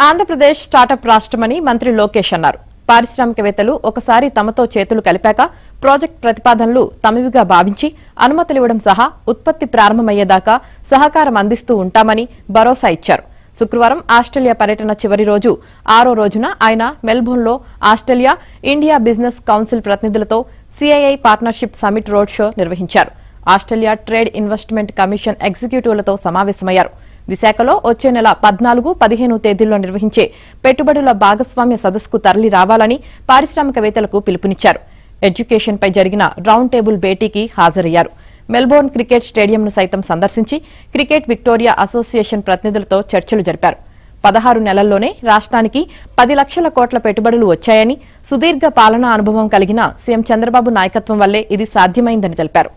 Andhra Pradesh startup రాష్ట్రమని మంత్రి లోకేష్ అన్నారు. పారిశ్రామికవేత్తలు ఒకసారి తమతో చేతులు కలిపాక ప్రాజెక్ట్ ప్రతిపాదనలు తమవిగా భావించి అనుమతులివ్వడం సహా ఉత్పత్తి ప్రారంభమయ్యేదాకా సహకారం అందిస్తూ ఉంటామని భరోసా ఇచ్చారు. శుక్రవారం ఆస్ట్రేలియా పర్యటన చివరి రోజు 6వ రోజున ఆయన మెల్బోర్న్లో ఆస్ట్రేలియా ఇండియా బిజినెస్ కౌన్సిల్ ప్రతినిధులతో CII partnership summit road show నిర్వహించారు. ఆస్ట్రేలియా ట్రేడ్ ఇన్వెస్ట్మెంట్ కమిషన్ ఎగ్జిక్యూటివ్లతో సమావేశమయ్యారు. విశాఖలో వచ్చే నెల 14, 15 తేదీల్లో నిర్వహించే పెట్టుబడుల భాగస్వామ్య సదస్సుకు తరలి రావాలని పారిశ్రామికవేత్తలకు పిలుపునిచ్చారు. ఎడ్యుకేషన్పై జరిగిన రౌండ్ టేబుల్ భేటీకి హాజరయ్యారు. మెల్బోర్న్ క్రికెట్ స్టేడియంను సైతం సందర్శించి క్రికెట్ విక్టోరియా అసోసియేషన్ ప్రతినిధులతో చర్చలు జరిపారు. 16 నెలల్లోనే రాష్ట్రానికి 10 లక్షల కోట్ల పెట్టుబడులు వచ్చాయని, సుదీర్ఘ పాలనా అనుభవం కలిగిన సీఎం చంద్రబాబు నాయకత్వం వల్లే ఇది సాధ్యమైందని తెలిపారు.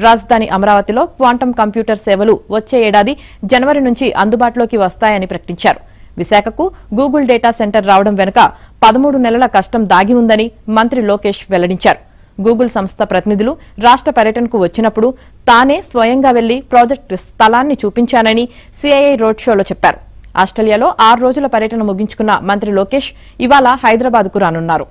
రాజధాని అమరావతిలో క్వాంటం కంప్యూటర్ సేవలు వచ్చే ఏడాది జనవరి నుంచి అందుబాటులోకి వస్తాయని ప్రకటించారు. విశాఖకు గూగుల్ డేటా సెంటర్ రావడం వెనుక 13 నెలల కష్టం దాగి ఉందని మంత్రి లోకేష్ వెల్లడించారు. గూగుల్ సంస్థ ప్రతినిధులు రాష్ట్ర పర్యటనకు వచ్చినప్పుడు తానే స్వయంగా వెళ్లి ప్రాజెక్టు స్థలాన్ని చూపించానని సిఐఐ రోడ్ షోలో చెప్పారు. ఆస్ట్రేలియాలో 6 రోజుల పర్యటన ముగించుకున్న మంత్రి లోకేష్ ఇవాళ హైదరాబాద్కు రానున్నారు.